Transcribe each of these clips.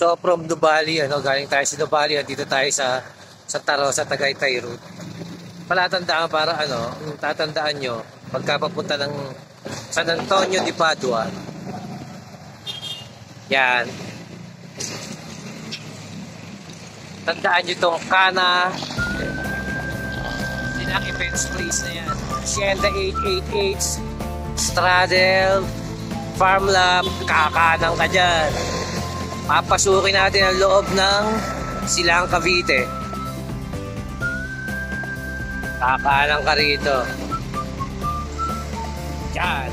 So from Nubali, galing tayo sa Nubali, dito tayo sa Taro, sa Tagaytay Route. Palatandaan para kung tatandaan nyo, pagkapapunta ng San Antonio de Padua. Yan. Tandaan nyo itong Cana. Silang events place na yan. Hacienda 888, Straddle, Farmlab, kakanang ka dyan. Papasukin natin ang loob ng Silang Cavite. Kakanang ka rito. Yan.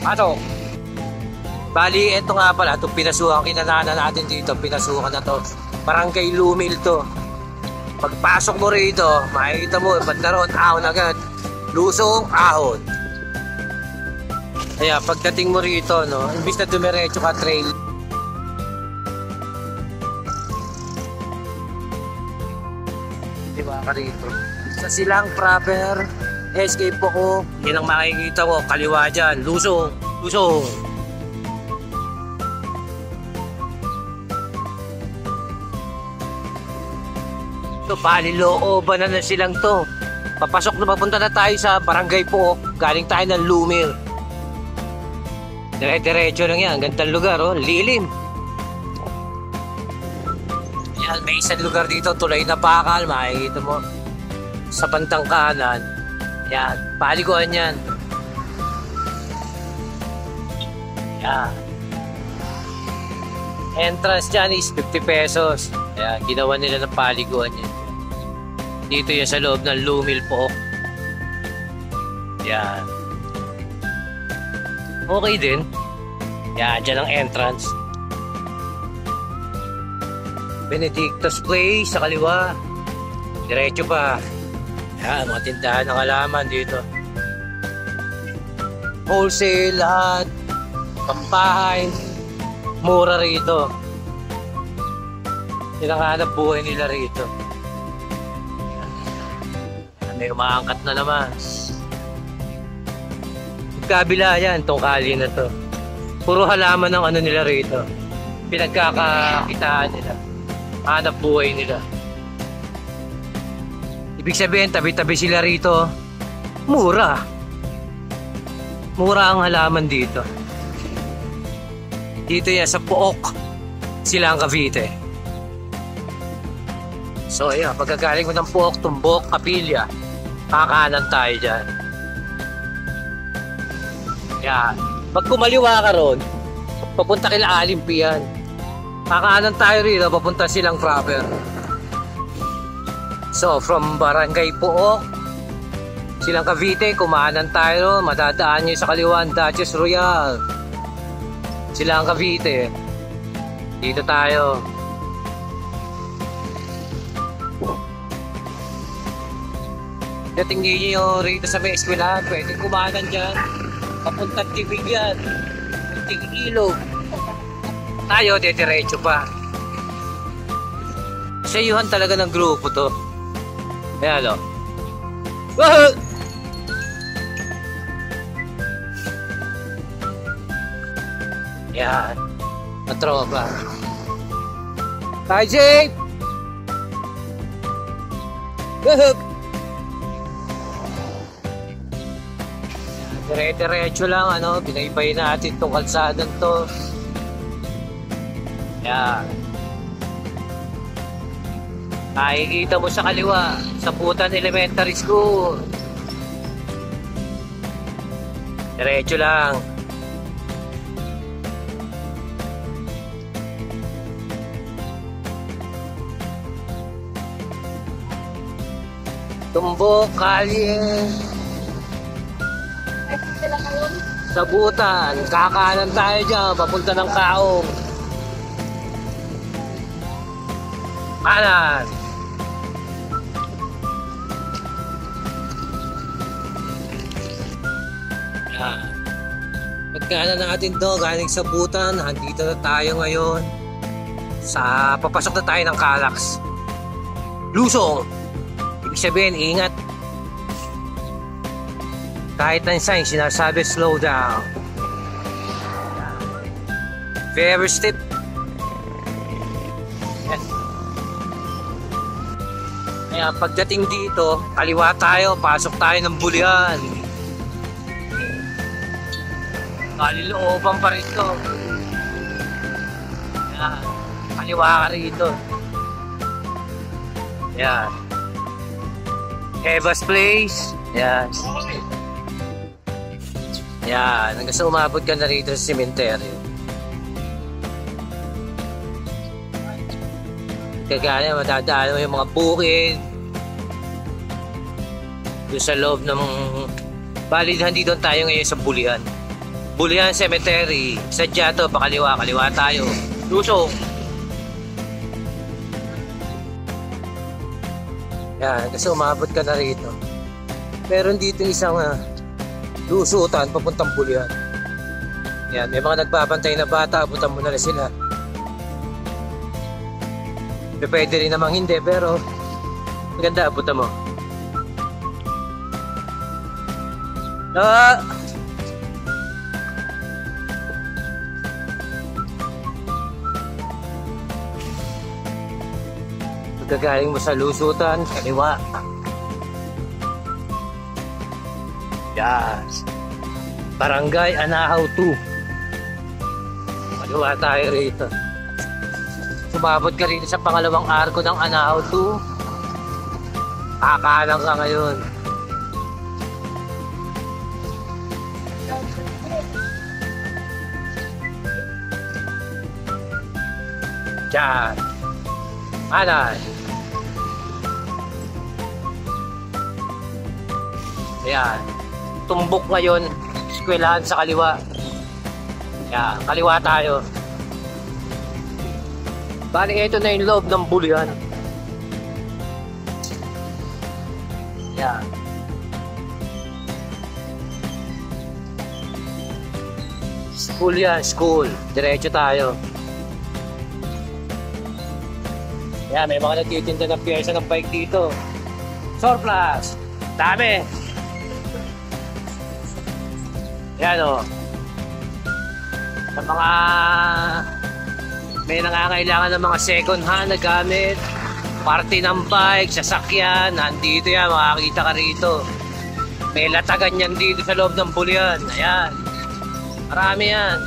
Patok. Bali, ito nga pala, itong pinasukan, kinanana natin dito, pinasukan na to. Barangay Lumil to. Pagpasok mo rito, makikita mo, banda roon, ahon agad. Lusong, ahon. Kaya pagdating mo rito, imbis na dumiretso ka trail, diba ka rito? Sa Silang proper, escape ko, yan ang makikita mo, kaliwa dyan, lusong, lusong. Ito, palilooban na silang to. Papasok na, papunta na tayo sa Barangay Pook. Galing tayo ng Lumil. Dire-diretso lang yan. Gandang lugar, lilim. Yan, may isang lugar dito, tulay na bakal. Makikita mo sa bantang kanan. Yan, paliguan yan. Yan. Entrance dyan is 50 pesos. Kaya ginawa nila ng paliguan yan. Dito yan sa loob ng Lumil po. Yan. Okay din. Yan, dyan ang entrance. Benedicto's Place sa kaliwa. Diretso pa. Yan, mga tindahan ng halaman dito. Wholesale lahat. Pampahay. Mura rito. Sinanganap buhay nila rito. May umaangkat na naman. Kabila yan, tong kali na to. Puro halaman ng nila rito. Pinagkakakitaan nila. Hanap buhay nila. Ibig sabihin, tabi-tabi sila rito. Mura. Mura ang halaman dito. Dito yan sa Pook, Silang Cavite. So ayan, pagkagaling mo ng Pook, Tumbok, Kapilya, kakanan tayo dyan. Yan. Pag kumaliwa ka ron, papunta kila Alimpian. Kakanan tayo rito, papunta Silang proper. So from Barangay Pook, Silang Cavite, kumanan tayo, madadaan nyo sa kaliwan, Duchess Royal. Silang Cavite. Dito tayo. Dating nyo rito sa may eskwelahan, pwede kumanan dyan. Papuntang Tibig yan. Punting Ilog. Tayo, diretso pa. Sayuhan talaga ng grupo to. Ayan o. Woohoo! Yan. Matropa. Tayo, Jake! Woohoo! Dire-diretso lang, binaybay natin itong kalsadang to. Yan. Nakikita mo sa kaliwa, sa Putan Elementary School. Diretso lang. Tumbok, Kalye. Sabutan, kakanan tayo dyan, papunta ng Kaong. Kanan. Yan. Pagkanan natin to, galing Sabutan, andito na tayo ngayon. Papasok na tayo ng Calax. Lusong. Ibig sabihin, ingat. Kahit ng sign, sinasabi slow down. Very steep. Yan. Kaya pagdating dito, kaliwa tayo, pasok tayo ng Bulian. Kalilooban pa rin to. Yan. Kaliwa ka rito. Yan. Eva's Place. Yan. Yan. Hanggang sa umabot ka na rito sa cemetery. Kagaya matadaan mo yung mga bukid. Doon sa loob ng... Bali, nandito tayo ngayon sa Bulian. Bulian Cemetery. Sadya to, pakaliwa. Kaliwa tayo. Lusong. Yan, kasi umabot ka na rito. Meron dito isang lusutan papuntang Bulian. Yan, may mga nagbabantay na bata. Abutan mo na sila. Pwede rin namang hindi, pero maganda, abutan mo. Pagkagaling mo sa lusutan, kaliwa. Yes. Barangay Anahaw 2. Kaliwa tayo rito. Sumabot ka rin sa pangalawang arko ng Anahaw 2. Kakanan ka ngayon. Diyan. Anan. Ayan. Tumbok ngayon. Eskwelahan sa kaliwa. Ayan. Kaliwa tayo. Bali, ito na yung loob ng Bulian. Yan. School yan, school. Diretso tayo. Yan, may mga nagtitinda ng pyesa ng bike dito. Surplus. Dami. Yan o. Sa mga... May nangangailangan ng mga second hand na gamit, parte ng bike, sasakyan, nandito yan, makakita ka rito. May latagan yan dito sa loob ng Bulian. Ayan. Marami yan.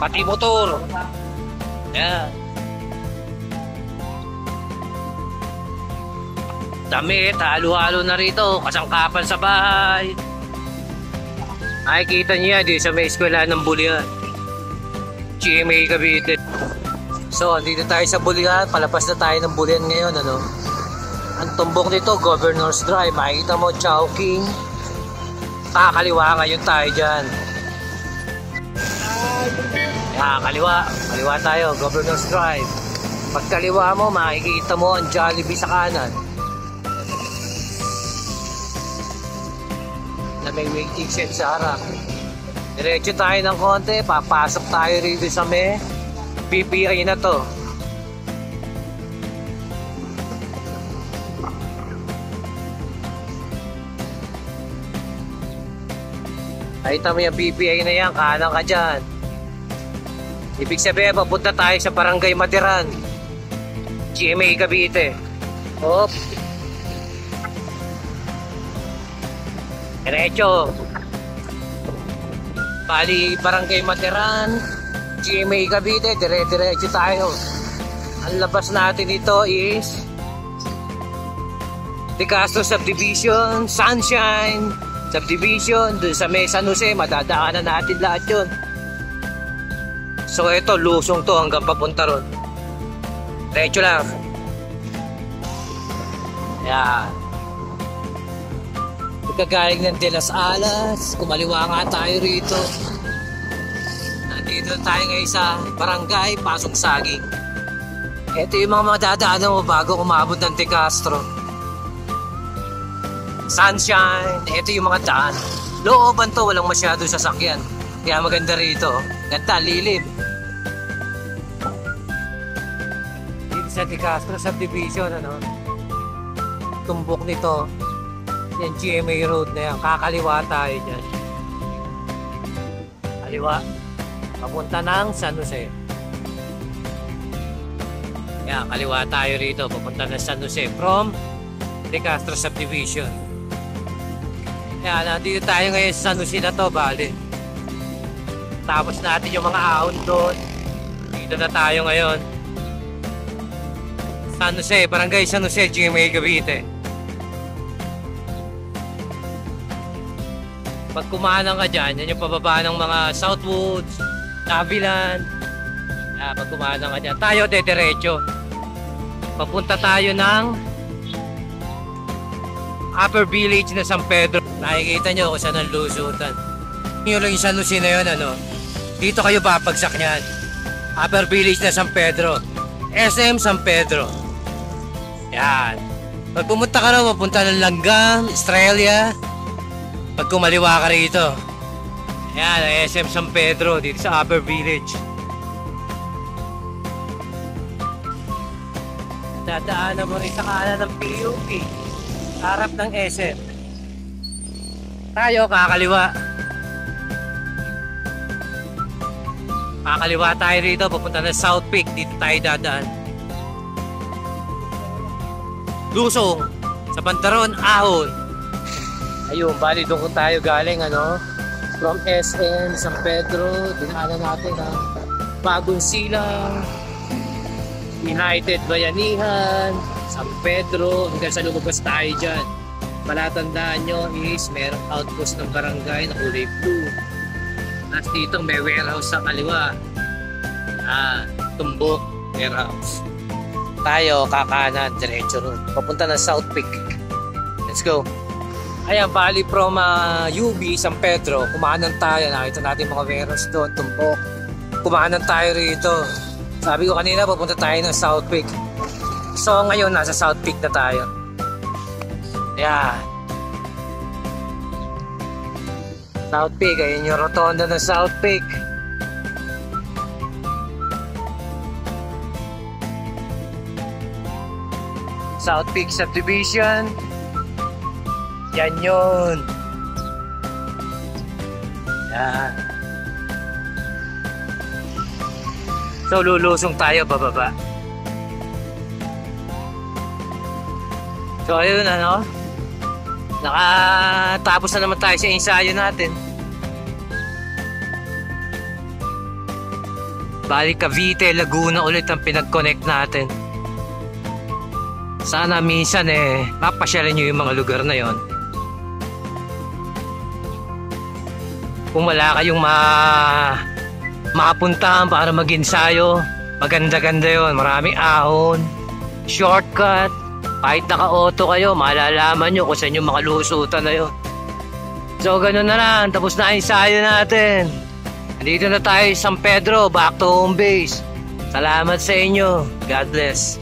Pati motor. Ayan. Damit, halo-halo na rito, kasangkapan sa bahay. Nakikita niya dito sa may eskwelahan ng Bulian. GMA Cavite. So, andito tayo sa Bulian. Palapas na tayo ng Bulian ngayon, ano? Ang tumbok nito, Governor's Drive. Makikita mo, Chowking. Kakaliwa ngayon tayo dyan. Yan, kaliwa. Kaliwa tayo, Governor's Drive. Pagkaliwa mo, makikita mo ang Jollibee sa kanan. Na may waiting shed sa harap. Diretso tayo ng konti, papasok tayo rito sa may PPI na to. Nakita mo yung PPI na yan, kanan ka dyan. Ibig sabihin, papunta tayo sa Barangay Matiran, GMA Cavite. Hop. Diretso. Bali, Barangay Matiran, GMA Cavite, dire-diretso tayo. Ang labas natin dito is De Castro Subdivision, Sunshine Subdivision, dun sa may San Jose, madadaanan natin lahat yun. So ito, lusong to hanggang papunta ron. Diretso lang. Ayan. Pagkagaling ng De Las Alas, kumaliwa nga tayo rito. Nandito tayo ngayon sa Barangay Pasong Saging. Ito yung mga madadaanan mo bago umabot ng De Castro. Sunshine, ito yung mga daan. Looban to, walang masyado sasakyan. Kaya maganda rito. Ganda, lilim. Dito sa De Castro Subdivision, ano? Tumbok nito. Yan, GMA Road na yan. Kakaliwa tayo dyan. Kaliwa. Papunta ng San Jose. Kaya kaliwa tayo rito, pupunta na San Jose from De Castro Subdivision. Kaya nandito tayo ngayon sa San Jose na to, bali. Tapos natin yung mga ahon doon. Dito na tayo ngayon. San Jose, Barangay San Jose, GMA Cavite. Pag kumanan ka dyan, yan yung pababa ng mga Southwoods, Navilan. Pag kumanan ka dyan, tayo dediretso. Papunta tayo ng Upper Village na San Pedro. Nakikita nyo kung saan ang lusutan. Yun lang yung San Jose na yun, ano? Dito kayo babagsak niyan. Upper Village na San Pedro. SM San Pedro. Yan. Pag pumunta ka na, papunta ng Langgam, Australia. Pag kumaliwa ka rito. Yan, SM San Pedro dito sa Upper Village. Dadaanan mo rin sa kanan ng PUP. Harap ng SM. Tayo kakaliwa. Kakaliwa tayo rito, papunta ng South Peak. Dito tayo dadaan. Lusong sa Bantaron, Ahon. Ayun, bali doon tayo galing, ano? From SM, San Pedro, dinaanan natin ang Bagong Silang, United Bayanihan, San Pedro, hanggang sa lumabas tayo dyan. Palatandaan nyo is merong outpost ng barangay na kulay blue. At dito may warehouse sa kaliwa. Tumbok warehouse. Tayo kakanan, diretso ron. Papunta ng South Peak. Let's go. Ayan, bali from UB, San Pedro, kumanan tayo. Nakita natin mga warehouse doon, Tumbok. Kumanan tayo rito. Sabi ko kanina, papunta tayo ng South Peak. So ngayon, nasa South Peak na tayo. Ayan. South Peak, ayun yung rotonda ng South Peak. South Peak Subdivision. Yan yun. Yan. So lulusong tayo bababa. So ayun, ano, nakatapos na naman tayo sa ensayo natin. Bali Cavite, Laguna ulit ang pinag-connect natin. Sana minsan mapasyalan nyo yung mga lugar na yon. Kung wala kayong makapuntahan para mag-ensayo, maganda-ganda yon. Maraming ahon, shortcut. Kahit naka-auto kayo, malalaman nyo kung saan yung mga lusutan na yun. So ganun na lang, tapos na ensayo natin. Nandito na tayo sa San Pedro, back to home base. Salamat sa inyo. God bless.